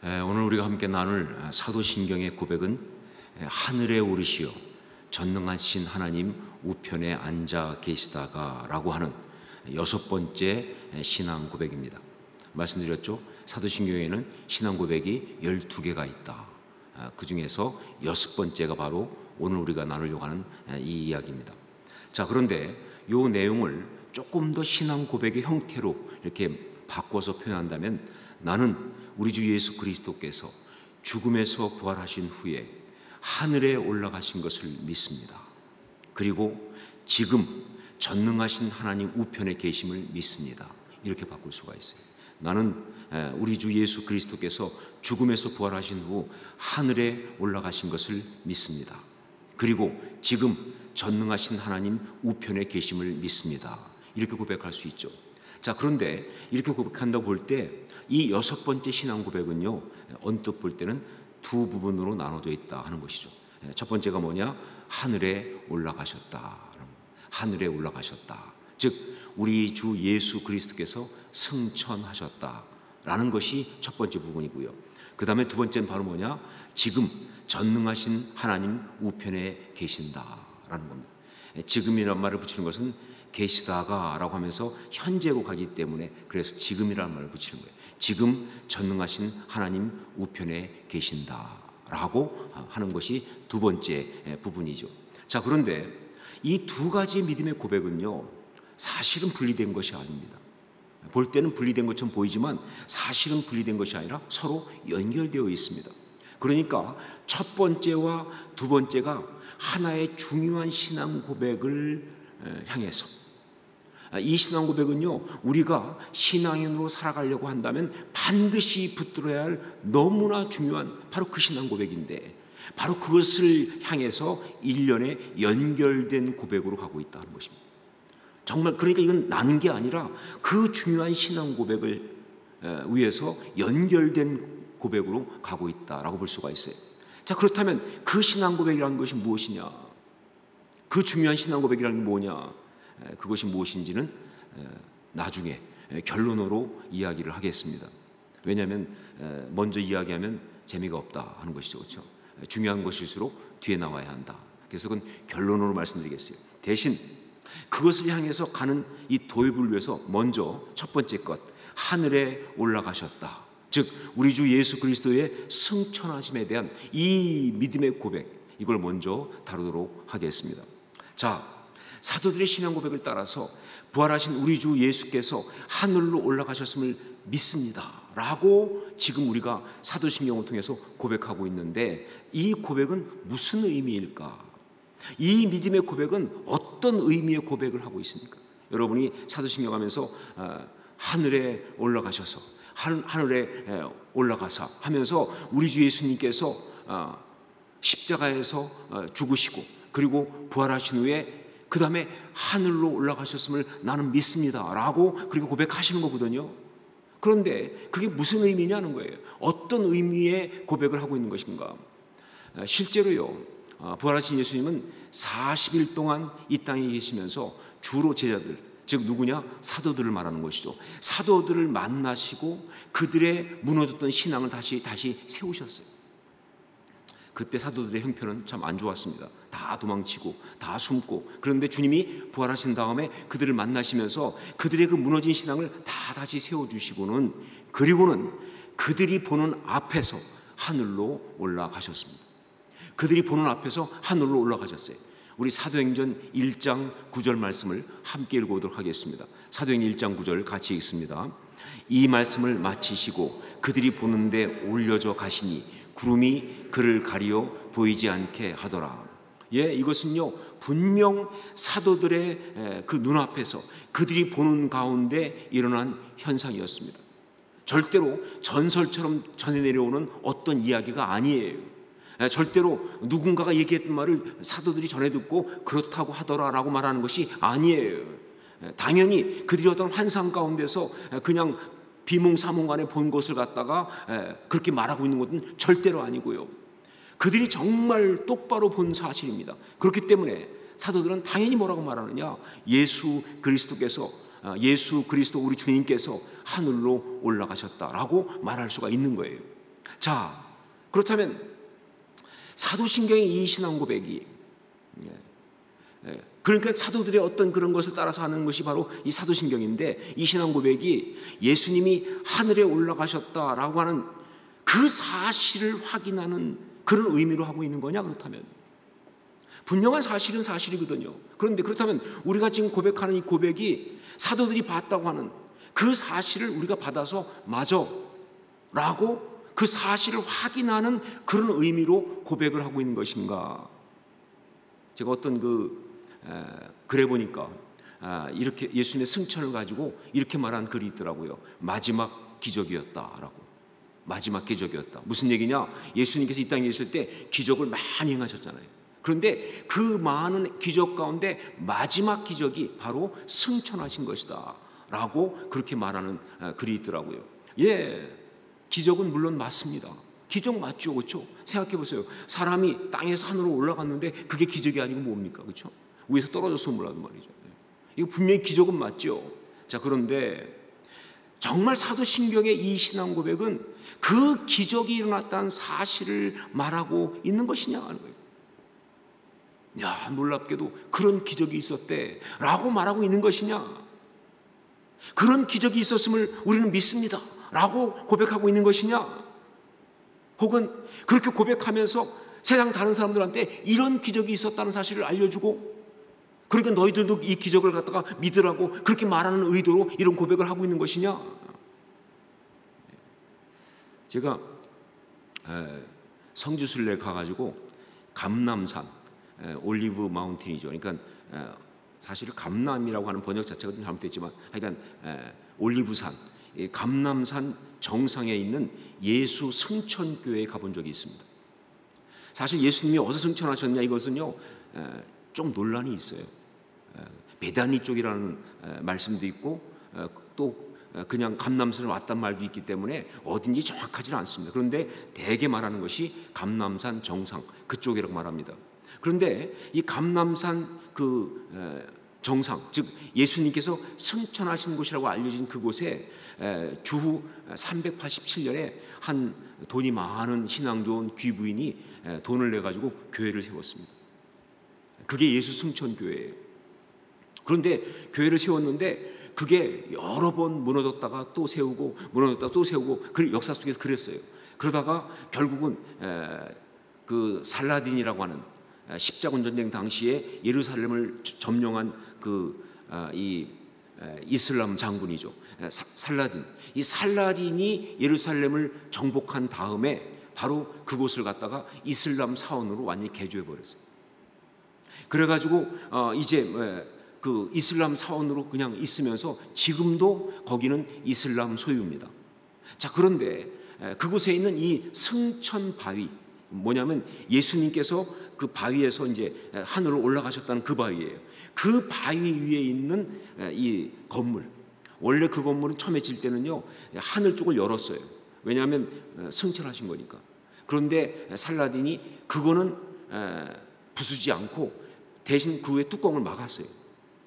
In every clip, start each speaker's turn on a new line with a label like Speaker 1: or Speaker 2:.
Speaker 1: 오늘 우리가 함께 나눌 사도신경의 고백은 하늘에 오르시어 전능하신 하나님 우편에 앉아 계시다가 라고 하는 6번째 신앙 고백입니다. 말씀드렸죠? 사도신경에는 신앙 고백이 12개가 있다. 그 중에서 6번째가 바로 오늘 우리가 나누려고 하는 이 이야기입니다. 자, 그런데 이 내용을 조금 더 신앙 고백의 형태로 이렇게 바꿔서 표현한다면, 나는 우리 주 예수 그리스도께서 죽음에서 부활하신 후에 하늘에 올라가신 것을 믿습니다. 그리고 지금 전능하신 하나님 우편에 계심을 믿습니다. 이렇게 바꿀 수가 있어요. 나는 우리 주 예수 그리스도께서 죽음에서 부활하신 후 하늘에 올라가신 것을 믿습니다. 그리고 지금 전능하신 하나님 우편에 계심을 믿습니다. 이렇게 고백할 수 있죠. 자, 그런데 이렇게 고백한다고 볼 때 이 6번째 신앙 고백은요, 언뜻 볼 때는 두 부분으로 나눠져 있다 하는 것이죠. 첫 번째가 뭐냐? 하늘에 올라가셨다. 하늘에 올라가셨다. 즉 우리 주 예수 그리스도께서 승천하셨다라는 것이 첫 번째 부분이고요. 그 다음에 두 번째는 바로 뭐냐? 지금 전능하신 하나님 우편에 계신다라는 겁니다. 지금이라는 말을 붙이는 것은 계시다가 라고 하면서 현재고 가기 때문에, 그래서 지금이라는 말을 붙이는 거예요. 지금 전능하신 하나님 우편에 계신다라고 하는 것이 두 번째 부분이죠. 자, 그런데 이 두 가지 믿음의 고백은요, 사실은 분리된 것이 아닙니다. 볼 때는 분리된 것처럼 보이지만 사실은 분리된 것이 아니라 서로 연결되어 있습니다. 그러니까 첫 번째와 두 번째가 하나의 중요한 신앙 고백을 향해서, 이 신앙 고백은요, 우리가 신앙인으로 살아가려고 한다면 반드시 붙들어야 할 너무나 중요한 바로 그 신앙 고백인데, 바로 그것을 향해서 일련의 연결된 고백으로 가고 있다는 것입니다. 정말 그러니까 이건 나는 게 아니라 그 중요한 신앙 고백을 위해서 연결된 고백으로 가고 있다라고 볼 수가 있어요. 자, 그렇다면 그 신앙 고백이라는 것이 무엇이냐? 그 중요한 신앙 고백이라는 게 뭐냐? 그것이 무엇인지는 나중에 결론으로 이야기를 하겠습니다. 왜냐하면 먼저 이야기하면 재미가 없다 하는 것이죠. 그렇죠? 중요한 것일수록 뒤에 나와야 한다. 그래서 그건 결론으로 말씀드리겠어요. 대신 그것을 향해서 가는 이 도입을 위해서 먼저 첫 번째 것, 하늘에 올라가셨다. 즉 우리 주 예수 그리스도의 승천하심에 대한 이 믿음의 고백, 이걸 먼저 다루도록 하겠습니다. 자, 사도들의 신앙 고백을 따라서 부활하신 우리 주 예수께서 하늘로 올라가셨음을 믿습니다 라고 지금 우리가 사도신경을 통해서 고백하고 있는데, 이 고백은 무슨 의미일까? 이 믿음의 고백은 어떤 의미의 고백을 하고 있습니까? 여러분이 사도신경 하면서 하늘에 올라가셔서 하늘에 올라가사 하면서 우리 주 예수님께서 십자가에서 죽으시고 그리고 부활하신 후에 그 다음에 하늘로 올라가셨음을 나는 믿습니다 라고 그리고 고백하시는 거거든요. 그런데 그게 무슨 의미냐는 거예요. 어떤 의미의 고백을 하고 있는 것인가? 실제로요, 부활하신 예수님은 40일 동안 이 땅에 계시면서 주로 제자들, 즉 누구냐? 사도들을 말하는 것이죠. 사도들을 만나시고 그들의 무너졌던 신앙을 다시 세우셨어요. 그때 사도들의 형편은 참 안 좋았습니다. 다 도망치고 다 숨고, 그런데 주님이 부활하신 다음에 그들을 만나시면서 그들의 그 무너진 신앙을 다 다시 세워주시고는, 그리고는 그들이 보는 앞에서 하늘로 올라가셨습니다. 그들이 보는 앞에서 하늘로 올라가셨어요. 우리 사도행전 1장 9절 말씀을 함께 읽어보도록 하겠습니다. 사도행전 1장 9절 같이 읽습니다. 이 말씀을 마치시고 그들이 보는데 올려져 가시니 구름이 그를 가리어 보이지 않게 하더라. 예, 이것은요 분명 사도들의 그 눈앞에서 그들이 보는 가운데 일어난 현상이었습니다. 절대로 전설처럼 전해 내려오는 어떤 이야기가 아니에요. 절대로 누군가가 얘기했던 말을 사도들이 전해 듣고 그렇다고 하더라라고 말하는 것이 아니에요. 당연히 그들이 어떤 환상 가운데서 그냥 비몽사몽간에 본 것을 갖다가 그렇게 말하고 있는 것은 절대로 아니고요. 그들이 정말 똑바로 본 사실입니다. 그렇기 때문에 사도들은 당연히 뭐라고 말하느냐? 예수 그리스도 우리 주님께서 하늘로 올라가셨다라고 말할 수가 있는 거예요. 자, 그렇다면 사도신경의 이 신앙 고백이, 그러니까 사도들의 어떤 그런 것을 따라서 하는 것이 바로 이 사도신경인데, 이 신앙 고백이 예수님이 하늘에 올라가셨다라고 하는 그 사실을 확인하는 그런 의미로 하고 있는 거냐? 그렇다면 분명한 사실은 사실이거든요. 그런데 그렇다면 우리가 지금 고백하는 이 고백이 사도들이 봤다고 하는 그 사실을 우리가 받아서 맞아 라고 그 사실을 확인하는 그런 의미로 고백을 하고 있는 것인가? 제가 어떤 글에 보니까 이렇게 예수님의 승천을 가지고 이렇게 말한 글이 있더라고요. 마지막 기적이었다라고. 마지막 기적이었다. 무슨 얘기냐? 예수님께서 이 땅에 계실 때 기적을 많이 행하셨잖아요. 그런데 그 많은 기적 가운데 마지막 기적이 바로 승천하신 것이다 라고 그렇게 말하는 글이 있더라고요. 예, 기적은 물론 맞습니다. 기적 맞죠, 그렇죠? 생각해 보세요. 사람이 땅에서 하늘로 올라갔는데 그게 기적이 아니고 뭡니까, 그렇죠? 위에서 떨어져서 몰라도 말이죠. 이거 분명히 기적은 맞죠. 자, 그런데 정말 사도신경의 이 신앙 고백은 그 기적이 일어났다는 사실을 말하고 있는 것이냐 하는 거예요. 야, 놀랍게도 그런 기적이 있었대 라고 말하고 있는 것이냐, 그런 기적이 있었음을 우리는 믿습니다 라고 고백하고 있는 것이냐, 혹은 그렇게 고백하면서 세상 다른 사람들한테 이런 기적이 있었다는 사실을 알려주고, 그러니까 너희들도 이 기적을 갖다가 믿으라고 그렇게 말하는 의도로 이런 고백을 하고 있는 것이냐. 제가 성지순례 가가지고 감남산, 올리브 마운틴이죠. 그러니까 사실 감남이라고 하는 번역 자체가 좀 잘못됐지만 하여간 올리브산, 감남산 정상에 있는 예수 승천교회에 가본 적이 있습니다. 사실 예수님이 어디서 승천하셨냐, 이것은요 좀 논란이 있어요. 베다니 쪽이라는 말씀도 있고 또 그냥 감남산에 왔단 말도 있기 때문에 어딘지 정확하지는 않습니다. 그런데 대개 말하는 것이 감남산 정상 그쪽이라고 말합니다. 그런데 이 감남산 정상, 즉 예수님께서 승천하신 곳이라고 알려진 그곳에 주후 387년에 한 돈이 많은 신앙 좋은 귀부인이 돈을 내가지고 교회를 세웠습니다. 그게 예수 승천교회예요. 그런데 교회를 세웠는데 그게 여러 번 무너졌다가 또 세우고 무너졌다가 또 세우고, 그 역사 속에서 그랬어요. 그러다가 결국은 그 살라딘이라고 하는 십자군 전쟁 당시에 예루살렘을 점령한 이 이슬람 장군이죠. 살라딘. 이 살라딘이 예루살렘을 정복한 다음에 바로 그곳을 갖다가 이슬람 사원으로 완전히 개조해 버렸어요. 그래가지고 이제 그 이슬람 사원으로 그냥 있으면서 지금도 거기는 이슬람 소유입니다. 자, 그런데 그곳에 있는 이 승천 바위, 뭐냐면 예수님께서 그 바위에서 이제 하늘로 올라가셨다는 그 바위예요. 그 바위 위에 있는 이 건물, 원래 그 건물은 처음에 질 때는요 하늘 쪽을 열었어요. 왜냐하면 승천하신 거니까. 그런데 살라딘이 그거는 부수지 않고 대신 그 위에 뚜껑을 막았어요,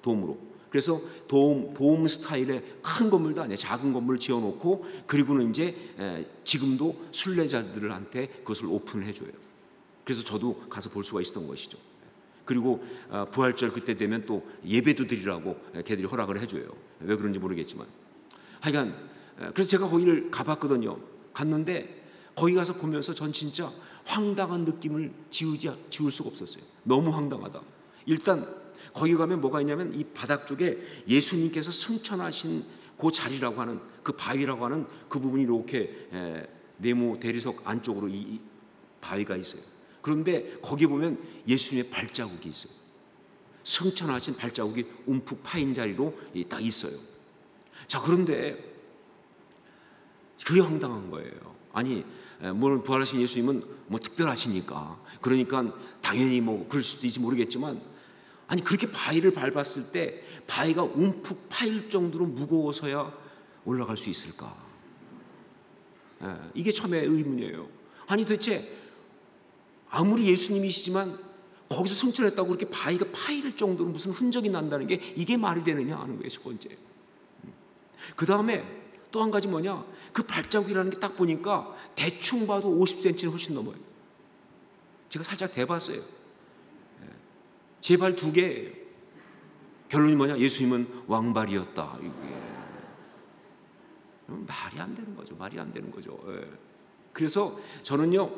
Speaker 1: 도움으로. 그래서 도움 스타일의 큰 건물도 아니에요. 작은 건물을 지어놓고, 그리고는 이제 지금도 순례자들한테 그것을 오픈을 해줘요. 그래서 저도 가서 볼 수가 있었던 것이죠. 그리고 부활절 그때 되면 또 예배도 드리라고 걔들이 허락을 해줘요. 왜 그런지 모르겠지만 하여간 그래서 제가 거기를 가봤거든요. 갔는데 거기 가서 보면서 전 진짜 황당한 느낌을 지울 수가 없었어요. 너무 황당하다. 일단 거기 가면 뭐가 있냐면 이 바닥 쪽에 예수님께서 승천하신 그 자리라고 하는 그 바위라고 하는 그 부분이 이렇게 네모 대리석 안쪽으로 이 바위가 있어요. 그런데 거기 보면 예수님의 발자국이 있어요. 승천하신 발자국이 움푹 파인 자리로 딱 있어요. 자, 그런데 그게 황당한 거예요. 아니, 물론 부활하신 예수님은 뭐 특별하시니까, 그러니까 당연히 뭐 그럴 수도 있지 모르겠지만, 아니 그렇게 바위를 밟았을 때 바위가 움푹 파일 정도로 무거워서야 올라갈 수 있을까? 이게 처음에 의문이에요. 아니 도대체 아무리 예수님이시지만 거기서 승천했다고 그렇게 바위가 파일 정도로 무슨 흔적이 난다는 게 이게 말이 되느냐 하는 거예요, 첫 번째. 그 다음에 또 한 가지 뭐냐, 그 발자국이라는 게 딱 보니까 대충 봐도 50cm는 훨씬 넘어요. 제가 살짝 대봤어요. 제 발 2개예요. 결론이 뭐냐? 예수님은 왕발이었다. 말이 안 되는 거죠. 말이 안 되는 거죠. 그래서 저는요,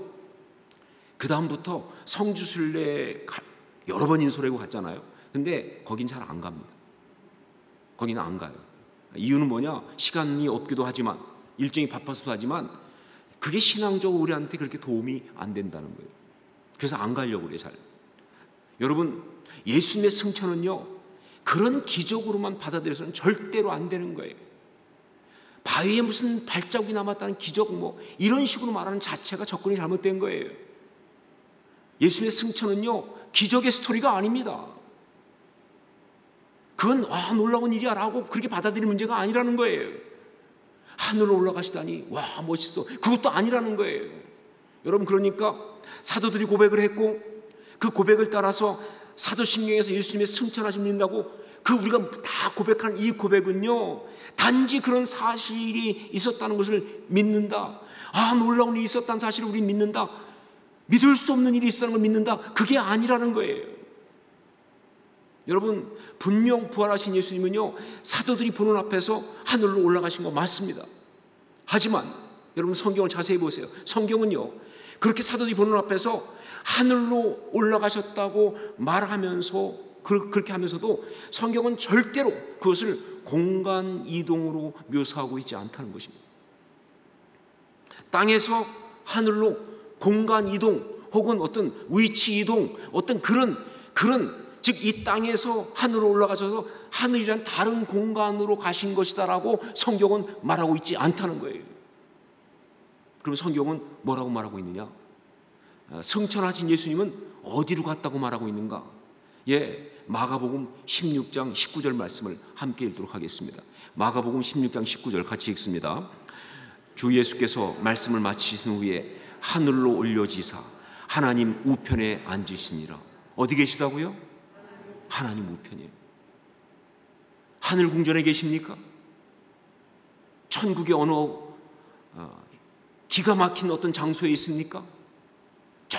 Speaker 1: 그 다음부터 성주순례 여러 번 인솔하고 갔잖아요. 근데 거긴 잘 안 갑니다. 거기는 안 가요. 이유는 뭐냐? 시간이 없기도 하지만, 일정이 바빠서도 하지만, 그게 신앙적으로 우리한테 그렇게 도움이 안 된다는 거예요. 그래서 안 가려고 그래요, 잘. 여러분, 예수님의 승천은요, 그런 기적으로만 받아들여서는 절대로 안 되는 거예요. 바위에 무슨 발자국이 남았다는 기적, 이런 식으로 말하는 자체가 접근이 잘못된 거예요. 예수님의 승천은요, 기적의 스토리가 아닙니다. 그건 놀라운 일이야 라고 그렇게 받아들이는 문제가 아니라는 거예요. 하늘로 올라가시다니 와 멋있어, 그것도 아니라는 거예요. 여러분, 그러니까 사도들이 고백을 했고 그 고백을 따라서 사도신경에서 예수님의 승천하심을 믿는다고, 그 우리가 다 고백하는 이 고백은요, 단지 그런 사실이 있었다는 것을 믿는다, 놀라운 일이 있었다는 사실을 우리 믿는다, 믿을 수 없는 일이 있었다는 걸 믿는다, 그게 아니라는 거예요. 여러분, 분명 부활하신 예수님은요, 사도들이 보는 앞에서 하늘로 올라가신 거 맞습니다. 하지만 여러분, 성경을 자세히 보세요. 성경은요, 그렇게 사도들이 보는 앞에서 하늘로 올라가셨다고 말하면서, 그렇게 하면서도 성경은 절대로 그것을 공간 이동으로 묘사하고 있지 않다는 것입니다. 땅에서 하늘로 공간 이동 혹은 어떤 위치 이동, 어떤 그런 즉 이 땅에서 하늘로 올라가셔서 하늘이란 다른 공간으로 가신 것이다라고 성경은 말하고 있지 않다는 거예요. 그럼 성경은 뭐라고 말하고 있느냐? 승천하신 예수님은 어디로 갔다고 말하고 있는가? 마가복음 16장 19절 말씀을 함께 읽도록 하겠습니다. 마가복음 16장 19절 같이 읽습니다. 주 예수께서 말씀을 마치신 후에 하늘로 올려지사 하나님 우편에 앉으시니라. 어디 계시다고요? 하나님 우편이에요. 하늘 궁전에 계십니까? 천국의 어느 기가 막힌 어떤 장소에 있습니까? 저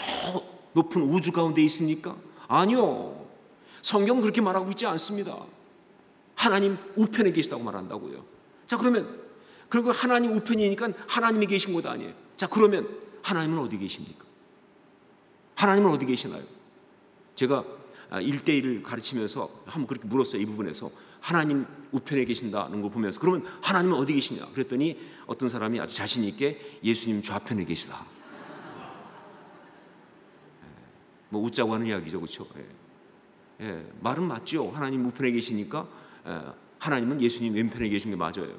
Speaker 1: 높은 우주 가운데 있습니까? 아니요. 성경은 그렇게 말하고 있지 않습니다. 하나님 우편에 계시다고 말한다고요. 자, 그리고 하나님 우편이니까 하나님이 계신 곳 아니에요. 자, 그러면 하나님은 어디 계십니까? 하나님은 어디 계시나요? 제가 1대1을 가르치면서 한번 그렇게 물었어요. 이 부분에서 하나님 우편에 계신다는 걸 보면서, 그러면 하나님은 어디 계시냐? 그랬더니 어떤 사람이 아주 자신 있게 예수님 좌편에 계시다. 웃자고 하는 이야기죠, 그렇죠? 말은 맞죠. 하나님 우편에 계시니까 하나님은 예수님 왼편에 계신 게 맞아요.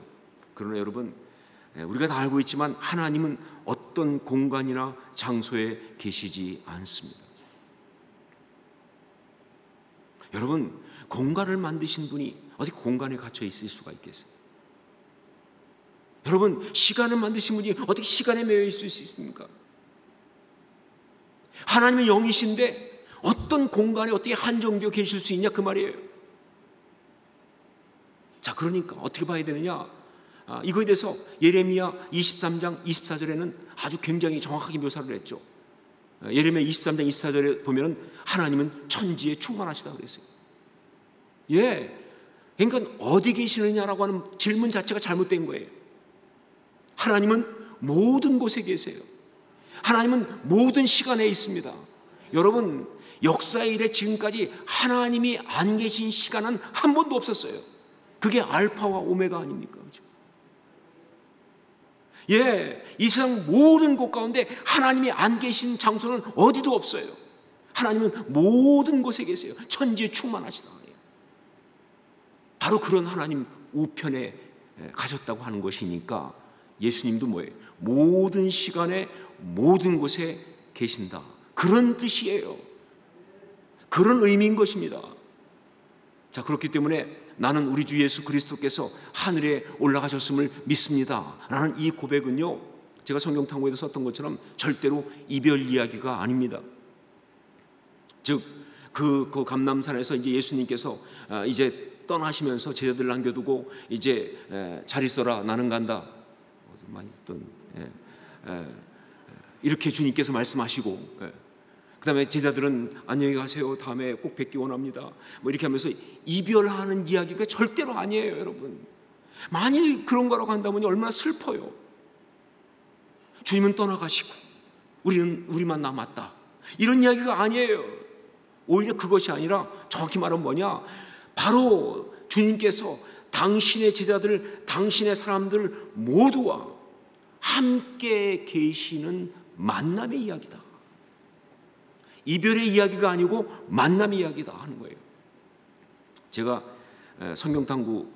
Speaker 1: 그러나 여러분, 우리가 다 알고 있지만 하나님은 어떤 공간이나 장소에 계시지 않습니다. 여러분, 공간을 만드신 분이 어디 공간에 갇혀 있을 수가 있겠어요? 여러분, 시간을 만드신 분이 어떻게 시간에 매여 있을 수 있습니까? 하나님은 영이신데 어떤 공간에 어떻게 한정되어 계실 수 있냐, 그 말이에요. 자, 그러니까 어떻게 봐야 되느냐? 이거에 대해서 예레미야 23장 24절에는 아주 굉장히 정확하게 묘사를 했죠. 예레미야 23장 24절에 보면 하나님은 천지에 충만하시다 그랬어요. 그러니까 어디 계시느냐라고 하는 질문 자체가 잘못된 거예요. 하나님은 모든 곳에 계세요. 하나님은 모든 시간에 있습니다. 여러분, 역사의 이래 지금까지 하나님이 안 계신 시간은 한 번도 없었어요. 그게 알파와 오메가 아닙니까? 그렇죠? 이 세상 모든 곳 가운데 하나님이 안 계신 장소는 어디도 없어요. 하나님은 모든 곳에 계세요. 천지에 충만하시다. 바로 그런 하나님 우편에 가셨다고 하는 것이니까 예수님도 뭐예요? 모든 시간에 모든 곳에 계신다. 그런 뜻이에요. 그런 의미인 것입니다. 자, 그렇기 때문에 나는 우리 주 예수 그리스도께서 하늘에 올라가셨음을 믿습니다 라는 이 고백은요, 제가 성경 탐구에도 썼던 것처럼 절대로 이별 이야기가 아닙니다. 즉 그 감람산에서 이제 예수님께서 이제 떠나시면서 제자들 남겨두고 이제 잘 있어라 나는 간다, 많이 듣던 이렇게 주님께서 말씀하시고, 그 다음에 제자들은 안녕히 가세요, 다음에 꼭 뵙기 원합니다, 뭐 이렇게 하면서 이별하는 이야기가 절대로 아니에요. 여러분, 만일 그런 거라고 한다면 얼마나 슬퍼요. 주님은 떠나가시고 우리만 남았다, 이런 이야기가 아니에요. 오히려 그것이 아니라 정확히 말하면 뭐냐, 바로 주님께서 당신의 제자들, 당신의 사람들 모두와 함께 계시는 만남의 이야기다. 이별의 이야기가 아니고 만남의 이야기다 하는 거예요. 제가 성경탐구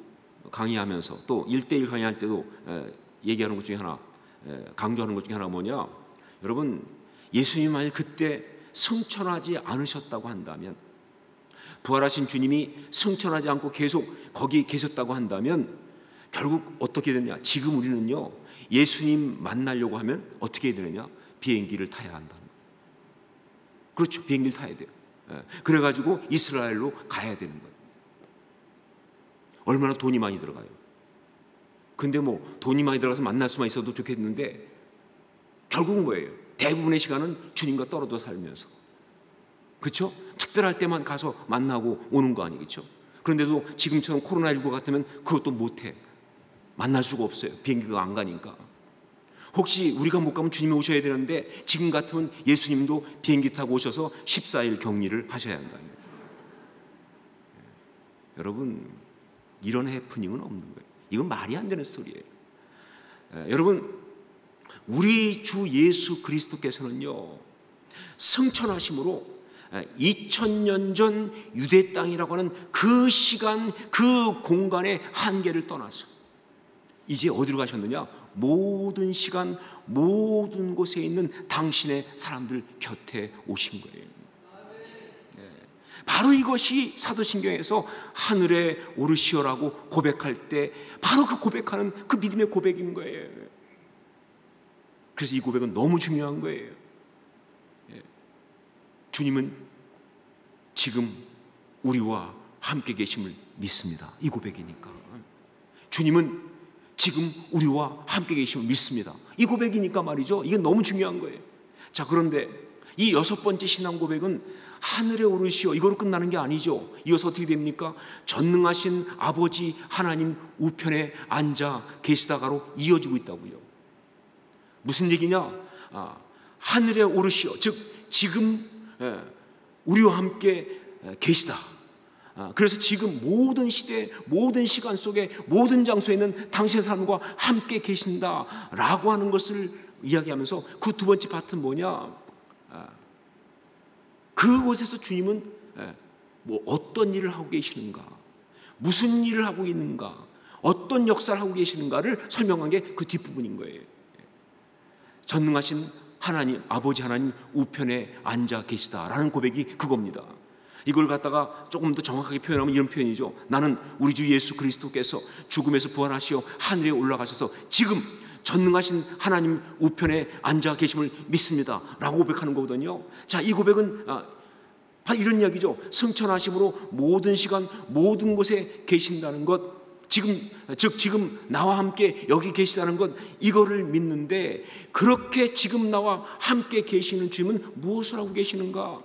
Speaker 1: 강의하면서 또 1:1 강의할 때도 얘기하는 것 중에 하나, 강조하는 것 중에 하나가 뭐냐, 여러분, 예수님이 만일 그때 승천하지 않으셨다고 한다면, 부활하신 주님이 승천하지 않고 계속 거기 계셨다고 한다면 결국 어떻게 되느냐, 지금 우리는요, 예수님 만나려고 하면 어떻게 해야 되느냐, 비행기를 타야 한다. 그렇죠, 비행기를 타야 돼요. 그래가지고 이스라엘로 가야 되는 거예요. 얼마나 돈이 많이 들어가요. 근데 뭐 돈이 많이 들어가서 만날 수만 있어도 좋겠는데 결국 뭐예요? 대부분의 시간은 주님과 떨어져 살면서, 그렇죠? 특별할 때만 가서 만나고 오는 거 아니겠죠? 그런데도 지금처럼 코로나19 같으면 그것도 못해. 만날 수가 없어요. 비행기가 안 가니까. 혹시 우리가 못 가면 주님이 오셔야 되는데 지금 같으면 예수님도 비행기 타고 오셔서 14일 격리를 하셔야 한다는 거예요. 여러분, 이런 해프닝은 없는 거예요. 이건 말이 안 되는 스토리예요. 여러분, 우리 주 예수 그리스도께서는요, 승천하심으로 2000년 전 유대 땅이라고 하는 그 시간, 그 공간의 한계를 떠나서 이제 어디로 가셨느냐? 모든 시간, 모든 곳에 있는 당신의 사람들 곁에 오신 거예요. 바로 이것이 사도신경에서 하늘에 오르시오라고 고백할 때 바로 그 고백하는 그 믿음의 고백인 거예요. 그래서 이 고백은 너무 중요한 거예요. 주님은 지금 우리와 함께 계심을 믿습니다. 이 고백이니까. 주님은 지금 우리와 함께 계심을 믿습니다. 이 고백이니까 말이죠. 이게 너무 중요한 거예요. 자, 그런데 이 6번째 신앙 고백은 하늘에 오르시오, 이거로 끝나는 게 아니죠. 이어서 어떻게 됩니까? 전능하신 아버지 하나님 우편에 앉아 계시다가로 이어지고 있다고요. 무슨 얘기냐? 하늘에 오르시오, 즉 지금 우리와 함께 계시다. 그래서 지금 모든 시대, 모든 시간 속에, 모든 장소에 있는 당신의 사람과 함께 계신다라고 하는 것을 이야기하면서 그 두 번째 파트는 뭐냐? 그곳에서 주님은 뭐 어떤 일을 하고 계시는가, 무슨 일을 하고 있는가, 어떤 역사를 하고 계시는가를 설명한 게 그 뒷부분인 거예요. 전능하신 하나님, 아버지 하나님 우편에 앉아 계시다라는 고백이 그겁니다. 이걸 갖다가 조금 더 정확하게 표현하면 이런 표현이죠. 나는 우리 주 예수 그리스도께서 죽음에서 부활하시어 하늘에 올라가셔서 지금 전능하신 하나님 우편에 앉아 계심을 믿습니다 라고 고백하는 거거든요. 자, 이 고백은 이런 이야기죠. 승천하심으로 모든 시간, 모든 곳에 계신다는 것, 지금 나와 함께 여기 계시다는 것, 이거를 믿는데, 그렇게 지금 나와 함께 계시는 주님은 무엇을 하고 계시는가?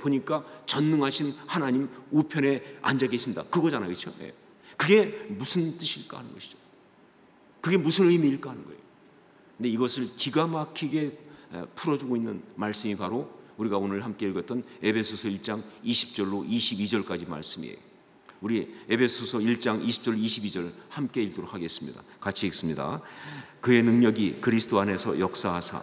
Speaker 1: 보니까 전능하신 하나님 우편에 앉아 계신다, 그거잖아요. 그렇죠? 그게 무슨 뜻일까 하는 것이죠. 그게 무슨 의미일까 하는 거예요. 근데 이것을 기가 막히게 풀어주고 있는 말씀이 바로 우리가 오늘 함께 읽었던 에베소서 1장 20절로 22절까지 말씀이에요. 우리 에베소서 1장 20절 22절 함께 읽도록 하겠습니다. 같이 읽습니다. 그의 능력이 그리스도 안에서 역사하사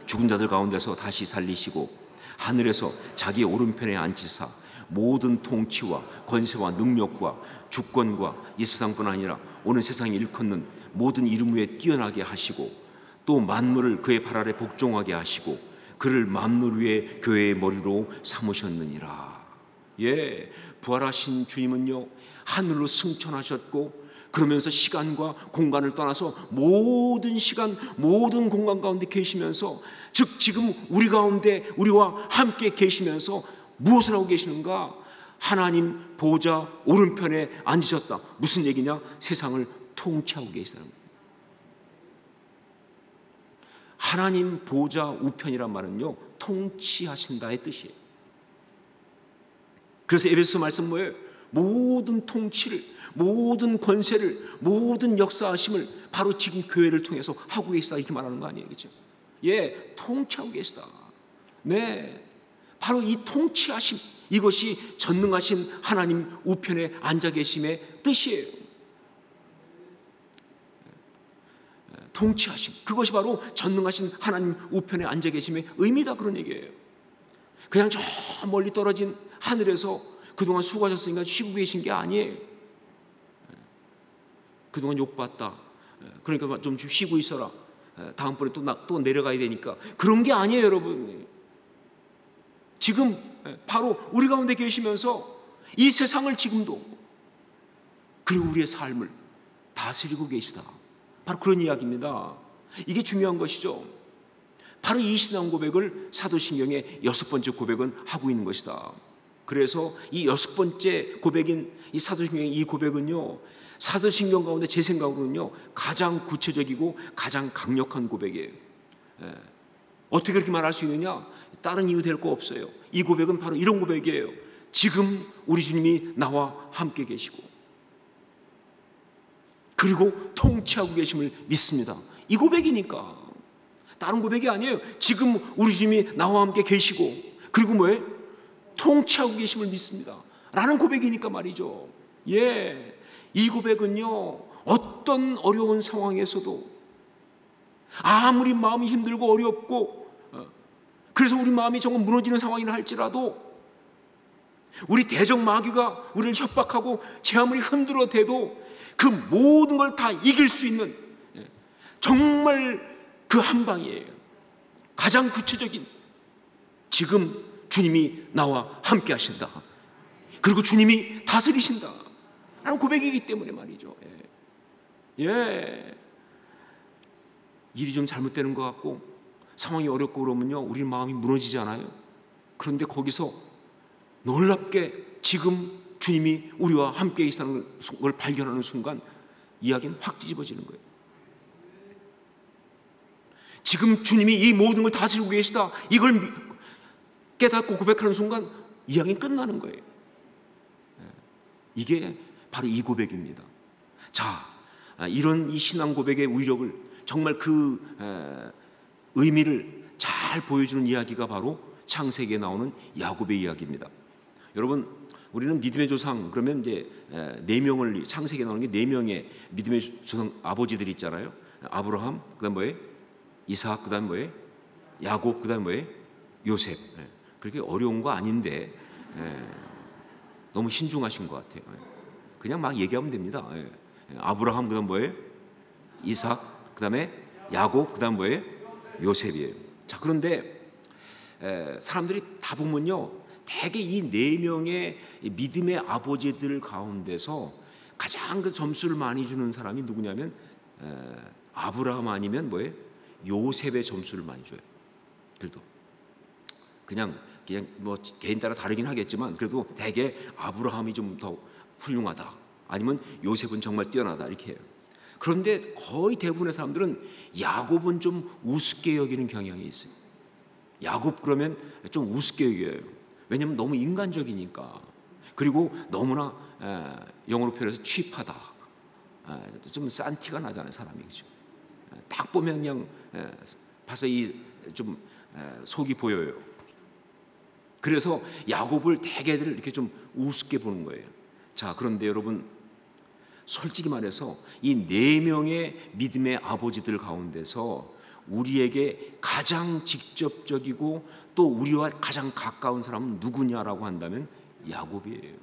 Speaker 1: 죽은 자들 가운데서 다시 살리시고 하늘에서 자기 오른편에 앉히사 모든 통치와 권세와 능력과 주권과 이 세상뿐 아니라 오는 세상에 일컫는 모든 이름 위에 뛰어나게 하시고 또 만물을 그의 발 아래 복종하게 하시고 그를 만물 위에 교회의 머리로 삼으셨느니라. 부활하신 주님은요, 하늘로 승천하셨고 그러면서 시간과 공간을 떠나서 모든 시간, 모든 공간 가운데 계시면서, 즉 지금 우리 가운데 우리와 함께 계시면서 무엇을 하고 계시는가? 하나님 보좌 오른편에 앉으셨다. 무슨 얘기냐? 세상을 통치하고 계시다는 거예요. 하나님 보좌 우편이란 말은요, 통치하신다의 뜻이에요. 그래서 에베소 말씀 뭐예요? 모든 통치를, 모든 권세를, 모든 역사하심을 바로 지금 교회를 통해서 하고 계시다, 이렇게 말하는 거 아니에요, 그렇죠? 예, 통치하고 계시다. 네, 바로 이 통치하심, 이것이 전능하신 하나님 우편에 앉아 계심의 뜻이에요. 통치하심, 그것이 바로 전능하신 하나님 우편에 앉아 계심의 의미다, 그런 얘기예요. 그냥 저 멀리 떨어진 하늘에서 그동안 수고하셨으니까 쉬고 계신 게 아니에요. 그동안 욕받다, 그러니까 좀 쉬고 있어라, 다음번에 또 내려가야 되니까, 그런 게 아니에요, 여러분. 지금 바로 우리 가운데 계시면서 이 세상을 지금도, 그리고 우리의 삶을 다스리고 계시다, 바로 그런 이야기입니다. 이게 중요한 것이죠. 바로 이 신앙 고백을 사도신경의 6번째 고백은 하고 있는 것이다. 그래서 이 6번째 고백인 이 사도신경의 이 고백은요, 사도신경 가운데 제 생각으로는요 가장 구체적이고 가장 강력한 고백이에요. 어떻게 그렇게 말할 수 있느냐? 다른 이유 될 거 없어요. 이 고백은 바로 이런 고백이에요. 지금 우리 주님이 나와 함께 계시고, 그리고 통치하고 계심을 믿습니다. 이 고백이니까. 다른 고백이 아니에요. 지금 우리 주님이 나와 함께 계시고, 그리고 뭐예요? 통치하고 계심을 믿습니다 라는 고백이니까 말이죠. 예, 이 고백은요 어떤 어려운 상황에서도, 아무리 마음이 힘들고 어렵고, 그래서 우리 마음이 정말 무너지는 상황이라 할지라도, 우리 대적 마귀가 우리를 협박하고 제 아무리 흔들어 대도 그 모든 걸 다 이길 수 있는 정말 그 한 방이에요. 가장 구체적인, 지금 주님이 나와 함께 하신다, 그리고 주님이 다스리신다 라는 고백이기 때문에 말이죠. 예. 일이 좀 잘못되는 것 같고 상황이 어렵고 그러면요 우리 마음이 무너지지 않아요? 그런데 거기서 놀랍게 지금 주님이 우리와 함께 있다는 걸 발견하는 순간 이야기는 확 뒤집어지는 거예요. 지금 주님이 이 모든 걸 다스리고 계시다, 이걸 깨닫고 고백하는 순간 이야기는 끝나는 거예요. 이게 바로 이 고백입니다. 자, 이런 이 신앙 고백의 위력을, 정말 그 의미를 잘 보여주는 이야기가 바로 창세기에 나오는 야곱의 이야기입니다. 여러분, 우리는 믿음의 조상 그러면 이제 4명을, 창세기에 나오는 게 4명의 믿음의 조상 아버지들이 있잖아요. 아브라함, 그다음 뭐예요? 이삭, 그다음 뭐예요? 야곱, 그다음 뭐예요? 요셉. 그렇게 어려운 거 아닌데 너무 신중하신 것 같아요. 그냥 막 얘기하면 됩니다. 아브라함, 그다음 뭐예요? 이삭, 그다음에 야곱, 그다음 뭐예요? 요셉이에요. 자, 그런데 사람들이 다 보면요 대개 이 4명의 믿음의 아버지들 가운데서 가장 그 점수를 많이 주는 사람이 누구냐면 아브라함 아니면 뭐예요? 요셉의 점수를 많이 줘요. 그래도 그냥 뭐 개인 따라 다르긴 하겠지만 그래도 대개 아브라함이 좀 더 훌륭하다, 아니면 요셉은 정말 뛰어나다, 이렇게 해요. 그런데 거의 대부분의 사람들은 야곱은 좀 우습게 여기는 경향이 있어요. 야곱 그러면 좀 우습게 여겨요. 왜냐하면 너무 인간적이니까, 그리고 너무나 영어로 표현해서 취하다, 좀 싼 티가 나잖아요, 사람이. 그렇죠? 딱 보면 그냥 봐서 좀 속이 보여요. 그래서 야곱을 대개들 이렇게 좀 우습게 보는 거예요. 자, 그런데 여러분, 솔직히 말해서 이 4명의 믿음의 아버지들 가운데서 우리에게 가장 직접적이고 또 우리와 가장 가까운 사람은 누구냐라고 한다면 야곱이에요.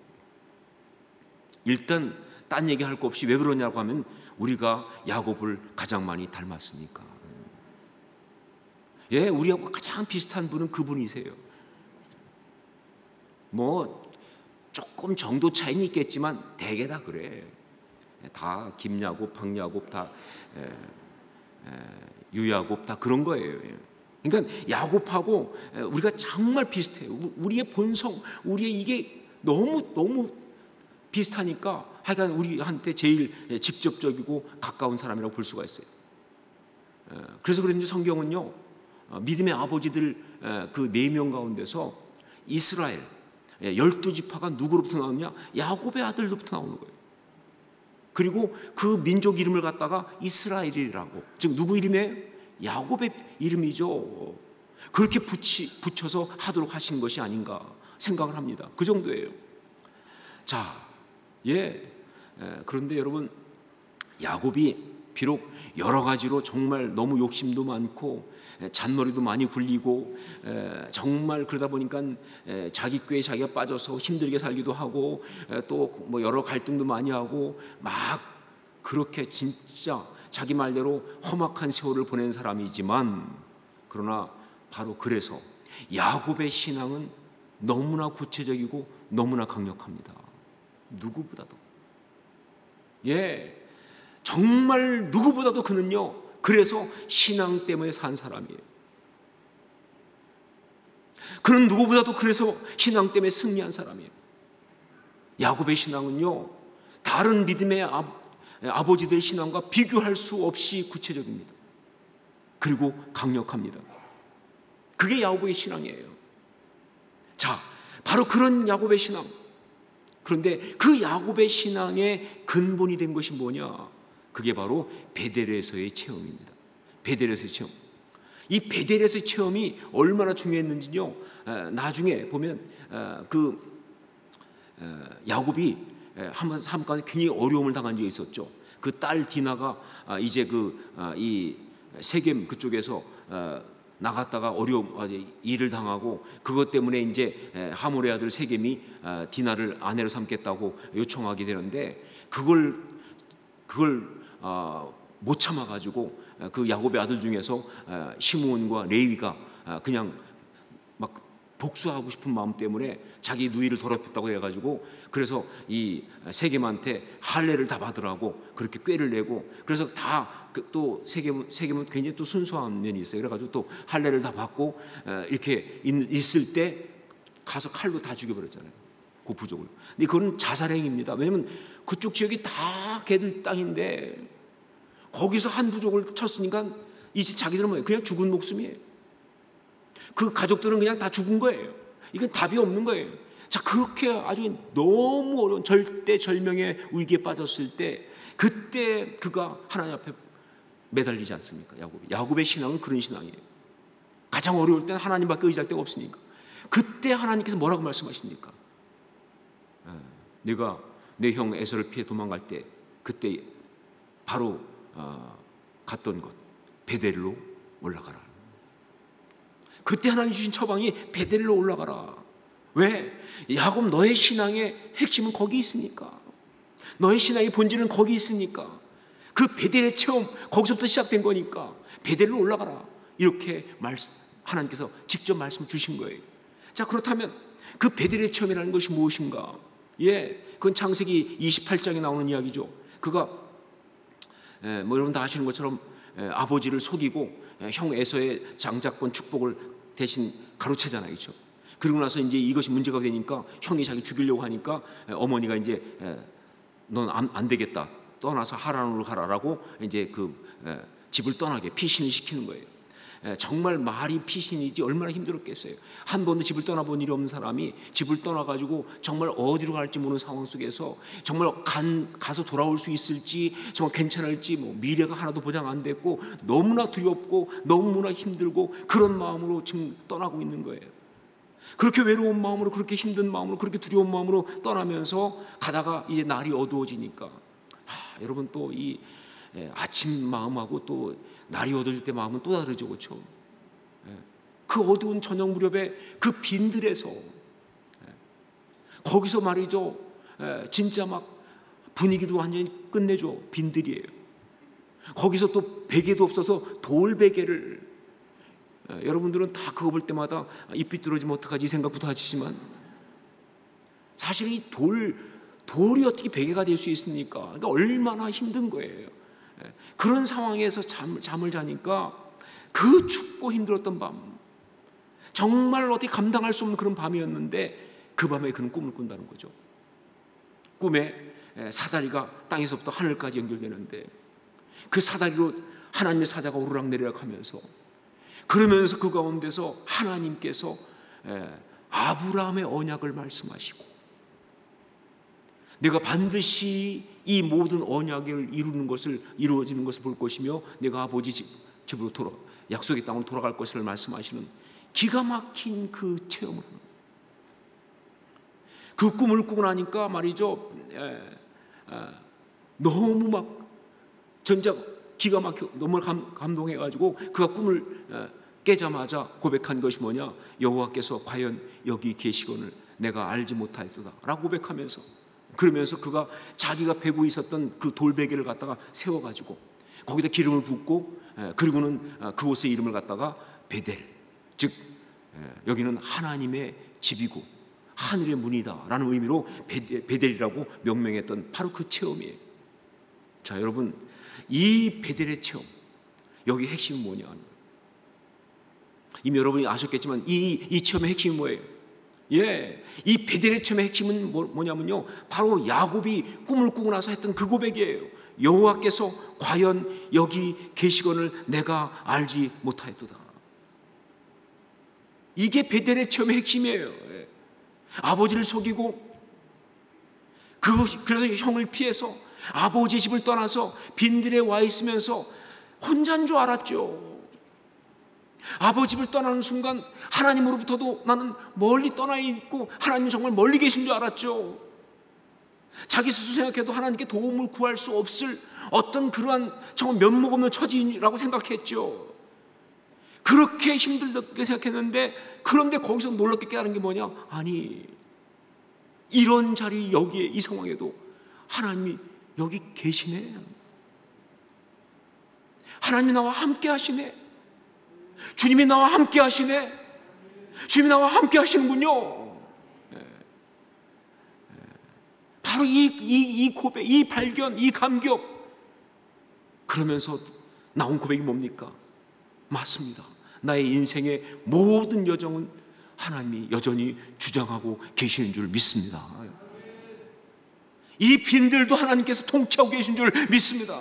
Speaker 1: 일단 딴 얘기할 거 없이 왜 그러냐고 하면 우리가 야곱을 가장 많이 닮았으니까. 예, 우리하고 가장 비슷한 분은 그분이세요. 뭐 조금 정도 차이는 있겠지만 대개 다 그래. 다 김야곱, 박야곱, 다 유야곱, 다 그런 거예요. 그러니까 야곱하고 우리가 정말 비슷해요. 우리의 본성, 우리의 이게 너무 비슷하니까 하여간 우리한테 제일 직접적이고 가까운 사람이라고 볼 수가 있어요. 그래서 그런지 성경은요, 믿음의 아버지들 그 4명 가운데서 이스라엘 12지파가 누구로부터 나오느냐? 야곱의 아들로부터 나오는 거예요. 그리고 그 민족 이름을 갖다가 이스라엘이라고, 즉 누구 이름이에요? 야곱의 이름이죠. 그렇게 붙여서 하도록 하신 것이 아닌가 생각을 합니다. 그 정도예요. 자, 그런데 여러분, 야곱이 비록 여러 가지로 정말 너무 욕심도 많고 잔머리도 많이 굴리고 정말 그러다 보니까 자기 꾀에 자기가 빠져서 힘들게 살기도 하고 또 뭐 여러 갈등도 많이 하고 막 그렇게 진짜 자기 말대로 험악한 세월을 보낸 사람이지만, 그러나 바로 그래서 야곱의 신앙은 너무나 구체적이고 너무나 강력합니다. 누구보다도. 정말 누구보다도 그는요, 그래서 신앙 때문에 산 사람이에요. 그는 누구보다도 그래서 신앙 때문에 승리한 사람이에요. 야곱의 신앙은요, 다른 믿음의 아버지들의 신앙과 비교할 수 없이 구체적입니다. 그리고 강력합니다. 그게 야곱의 신앙이에요. 자, 바로 그런 야곱의 신앙. 그런데 그 야곱의 신앙의 근본이 된 것이 뭐냐? 그게 바로 베델에서의 체험입니다. 베델에서의 체험. 이 베델에서의 체험이 얼마나 중요했는지요, 나중에 보면 야곱이 한번 굉장히 어려움을 당한 적이 있었죠. 그 딸 디나가 이제 이 세겜 그쪽에서 나갔다가 일을 당하고, 그것 때문에 이제 하몰의 아들 세겜이 디나를 아내로 삼겠다고 요청하게 되는데, 그걸 못 참아가지고 그 야곱의 아들 중에서 시므온과 레위가 그냥 막 복수하고 싶은 마음 때문에 자기 누이를 더럽혔다고 해가지고, 그래서 이 세겜한테 할례를 다 받으라고 그렇게 꾀를 내고, 그래서 다 또 세겜은 굉장히 또 순수한 면이 있어요. 그래가지고 또 할례를 다 받고 이렇게 있을 때 가서 칼로 다 죽여버렸잖아요, 그 부족을. 근데 그건 자살행위입니다. 왜냐하면 그쪽 지역이 다 걔들 땅인데 거기서 한 부족을 쳤으니까 이제 자기들은 그냥 죽은 목숨이에요. 그 가족들은 그냥 다 죽은 거예요. 이건 답이 없는 거예요. 자, 그렇게 아주 너무 어려운 절대절명의 위기에 빠졌을 때, 그때 그가 하나님 앞에 매달리지 않습니까? 야곱의 신앙은 그런 신앙이에요. 가장 어려울 때는 하나님밖에 의지할 데가 없으니까. 그때 하나님께서 뭐라고 말씀하십니까? 내가 내 형 에서를 피해 도망갈 때 그때 바로 갔던 곳 베델로 올라가라. 그때 하나님 주신 처방이 베델로 올라가라. 왜? 야곱, 너의 신앙의 핵심은 거기 있으니까. 너의 신앙의 본질은 거기 있으니까. 그 베델의 체험, 거기서부터 시작된 거니까 베델로 올라가라. 이렇게 하나님께서 직접 말씀 주신 거예요. 자, 그렇다면 그 베델의 체험이라는 것이 무엇인가? 그건 창세기 28장에 나오는 이야기죠. 그가 여러분 다 아시는 것처럼 아버지를 속이고 형 에서의 장자권 축복을 대신 가로채잖아요, 그렇죠? 그리고 나서 이제 이것이 문제가 되니까 형이 자기 죽이려고 하니까 어머니가 이제 넌 안 되겠다, 떠나서 하란으로 가라라고 이제 집을 떠나게 피신을 시키는 거예요. 정말 말이 피신이지 얼마나 힘들었겠어요. 한 번도 집을 떠나본 일이 없는 사람이 집을 떠나가지고 정말 어디로 갈지 모르는 상황 속에서 정말 가서 돌아올 수 있을지, 정말 괜찮을지 미래가 하나도 보장 안 됐고 너무나 두렵고 너무나 힘들고 그런 마음으로 지금 떠나고 있는 거예요. 그렇게 외로운 마음으로, 그렇게 힘든 마음으로, 그렇게 두려운 마음으로 떠나면서 가다가 이제 날이 어두워지니까 여러분 또 이 아침 마음하고 또 날이 어두워질 때 마음은 또 다르죠, 그렇죠? 그 어두운 저녁 무렵에 그 빈들에서 거기서 말이죠, 진짜 막 분위기도 완전히 끝내줘. 빈들이에요. 거기서 또 베개도 없어서 돌 베개를, 여러분들은 다 그거 볼 때마다 입 비뚤어지면 어떡하지 이 생각부터 하시지만 사실은 이 돌이 어떻게 베개가 될 수 있습니까? 그러니까 얼마나 힘든 거예요. 그런 상황에서 잠을 자니까 그 춥고 힘들었던 밤, 정말 어떻게 감당할 수 없는 그런 밤이었는데 그 밤에 그는 꿈을 꾼다는 거죠. 꿈에 사다리가 땅에서부터 하늘까지 연결되는데 그 사다리로 하나님의 사자가 오르락내리락 하면서, 그러면서 그 가운데서 하나님께서 아브라함의 언약을 말씀하시고, 내가 반드시 이 모든 언약을 이루어지는 것을 볼 것이며 내가 아버지 집으로 약속의 땅으로 돌아갈 것을 말씀하시는 기가 막힌 그 체험을, 그 꿈을 꾸고 나니까 말이죠, 너무 막 전자 기가 막혀 너무 감동해가지고 그가 꿈을 깨자마자 고백한 것이 뭐냐? 여호와께서 과연 여기 계시거늘 내가 알지 못하였도다 라고 고백하면서, 그러면서 그가 자기가 베고 있었던 그 돌베개를 갖다가 세워가지고 거기다 기름을 붓고, 그리고는 그곳의 이름을 갖다가 베델, 즉 여기는 하나님의 집이고 하늘의 문이다 라는 의미로 베델이라고 명명했던 바로 그 체험이에요. 자, 여러분, 이 베델의 체험, 여기 핵심이 뭐냐? 이미 여러분이 아셨겠지만 이 체험의 핵심이 뭐예요? 이 베델의 체험의 핵심은 뭐냐면요, 바로 야곱이 꿈을 꾸고 나서 했던 그 고백이에요. 여호와께서 과연 여기 계시거늘 내가 알지 못하였도다. 이게 베델의 체험의 핵심이에요. 아버지를 속이고 그래서 형을 피해서 아버지 집을 떠나서 빈들에 와 있으면서 혼자인 줄 알았죠. 아버지 집을 떠나는 순간 하나님으로부터도 나는 멀리 떠나 있고 하나님 정말 멀리 계신 줄 알았죠. 자기 스스로 생각해도 하나님께 도움을 구할 수 없을 어떤 그러한 정말 면목 없는 처지라고 생각했죠. 그렇게 힘들게 생각했는데, 그런데 거기서 놀랍게 깨달은 게 뭐냐? 아니, 이런 자리, 여기에 이 상황에도 하나님이 여기 계시네. 하나님이 나와 함께 하시네. 주님이 나와 함께 하시네. 주님이 나와 함께 하시는군요. 바로 이 고백, 이 발견, 이 감격. 그러면서 나온 고백이 뭡니까? 맞습니다. 나의 인생의 모든 여정은 하나님이 여전히 주장하고 계시는 줄 믿습니다. 이 빈들도 하나님께서 통치하고 계신 줄 믿습니다.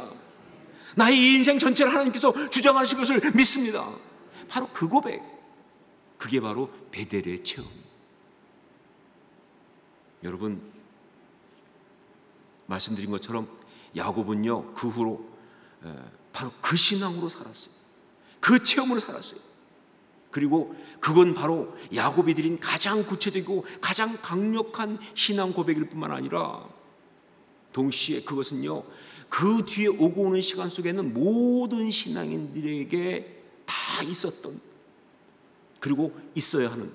Speaker 1: 나의 인생 전체를 하나님께서 주장하실 것을 믿습니다. 바로 그 고백, 그게 바로 베델의 체험. 여러분, 말씀드린 것처럼 야곱은요, 그 후로 바로 그 신앙으로 살았어요. 그 체험으로 살았어요. 그리고 그건 바로 야곱이 드린 가장 구체적이고 가장 강력한 신앙 고백일 뿐만 아니라, 동시에 그것은요, 그 뒤에 오고 오는 시간 속에는 모든 신앙인들에게 다 있었던, 그리고 있어야 하는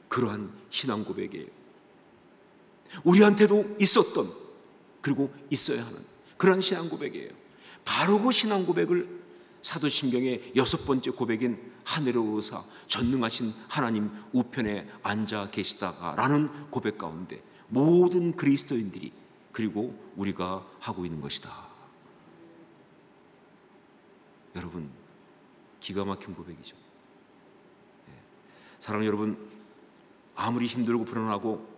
Speaker 1: 그러한 신앙 고백이에요. 우리한테도 있었던, 그리고 있어야 하는 그러한 신앙 고백이에요. 바로 그 신앙 고백을 사도신경의 6번째 고백인 하늘의 의사 전능하신 하나님 우편에 앉아 계시다가 라는 고백 가운데 모든 그리스도인들이, 그리고 우리가 하고 있는 것이다. 여러분, 기가 막힌 고백이죠. 사랑하는 여러분, 아무리 힘들고 불안하고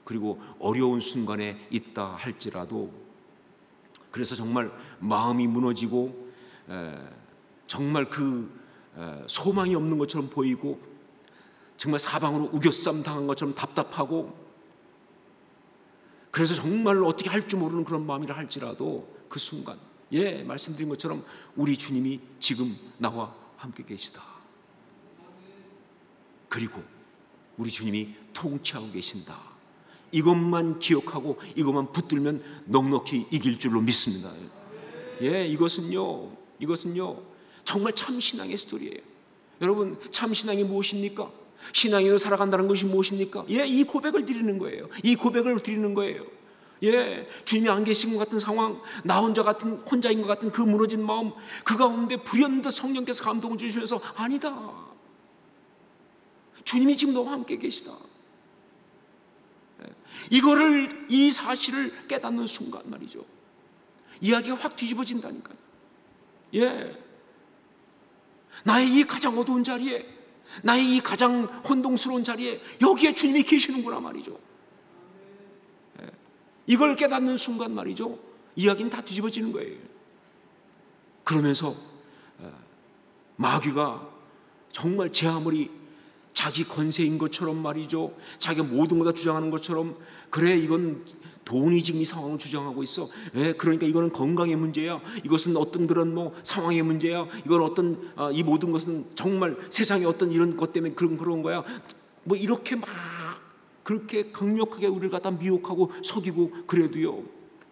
Speaker 1: 그리고 어려운 순간에 있다 할지라도, 그래서 정말 마음이 무너지고 정말 소망이 없는 것처럼 보이고 정말 사방으로 우겨쌈 당한 것처럼 답답하고, 그래서 정말 어떻게 할 줄 모르는 그런 마음이라 할지라도 그 순간, 말씀드린 것처럼 우리 주님이 지금 나와 함께 계시다. 그리고 우리 주님이 통치하고 계신다. 이것만 기억하고 이것만 붙들면 넉넉히 이길 줄로 믿습니다. 이것은요 정말 참 신앙의 스토리예요. 여러분, 참 신앙이 무엇입니까? 신앙인으로 살아간다는 것이 무엇입니까? 이 고백을 드리는 거예요. 이 고백을 드리는 거예요. 주님이 안 계신 것 같은 상황, 나 혼자인 것 같은 그 무너진 마음, 그 가운데 불현듯 성령께서 감동을 주시면서, 아니다, 주님이 지금 너와 함께 계시다. 이 사실을 깨닫는 순간 말이죠, 이야기가 확 뒤집어진다니까요. 나의 이 가장 어두운 자리에, 나의 이 가장 혼동스러운 자리에 여기에 주님이 계시는구나 말이죠. 이걸 깨닫는 순간 말이죠, 이야기는 다 뒤집어지는 거예요. 그러면서 마귀가 정말 제 아무리 자기 권세인 것처럼 말이죠, 자기가 모든 걸 다 주장하는 것처럼, 그래 이건 돈이 지금 이 상황을 주장하고 있어, 그러니까 이거는 건강의 문제야, 이것은 어떤 그런 뭐 상황의 문제야, 이건 어떤 이 모든 것은 정말 세상의 어떤 이런 것 때문에 그런 거야, 뭐 이렇게 막 그렇게 강력하게 우리를 갖다 미혹하고 속이고, 그래도요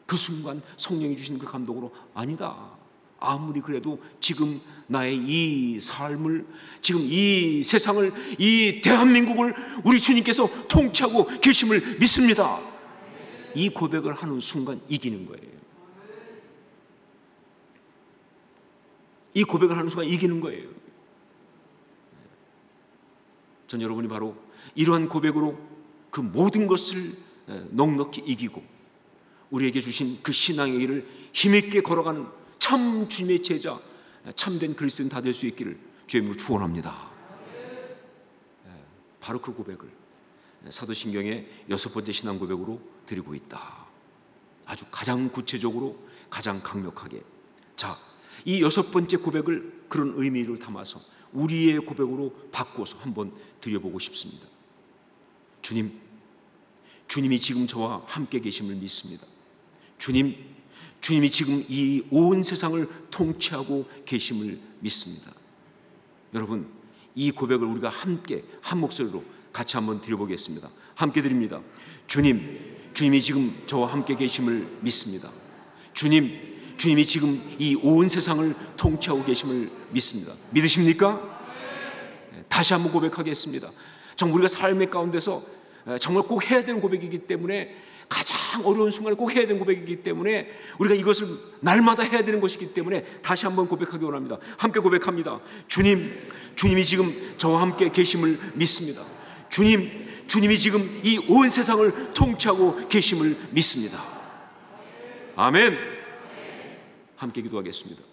Speaker 1: 그 순간 성령이 주신 그 감동으로, 아니다, 아무리 그래도 지금 나의 이 삶을, 지금 이 세상을, 이 대한민국을 우리 주님께서 통치하고 계심을 믿습니다. 이 고백을 하는 순간 이기는 거예요. 이 고백을 하는 순간 이기는 거예요. 전 여러분이 바로 이러한 고백으로 그 모든 것을 넉넉히 이기고 우리에게 주신 그 신앙의 길을 힘있게 걸어가는 참 주님의 제자, 참된 그리스도인 다 될 수 있기를 주의 이름으로 축원합니다. 바로 그 고백을 사도신경의 6번째 신앙 고백으로 드리고 있다. 아주 가장 구체적으로, 가장 강력하게. 자, 이 6번째 고백을 그런 의미를 담아서 우리의 고백으로 바꿔서 한번 드려보고 싶습니다. 주님이 지금 저와 함께 계심을 믿습니다. 주님이 지금 이 온 세상을 통치하고 계심을 믿습니다. 여러분, 이 고백을 우리가 함께 한 목소리로 같이 한번 드려보겠습니다. 함께 드립니다. 주님이 지금 저와 함께 계심을 믿습니다. 주님이 지금 이 온 세상을 통치하고 계심을 믿습니다. 믿으십니까? 다시 한번 고백하겠습니다. 정말 우리가 삶의 가운데서 정말 꼭 해야 되는 고백이기 때문에, 가장 어려운 순간에 꼭 해야 되는 고백이기 때문에, 우리가 이것을 날마다 해야 되는 것이기 때문에 다시 한번 고백하기 원합니다. 함께 고백합니다. 주님이 지금 저와 함께 계심을 믿습니다. 주님이 지금 이 온 세상을 통치하고 계심을 믿습니다. 아멘. 함께 기도하겠습니다.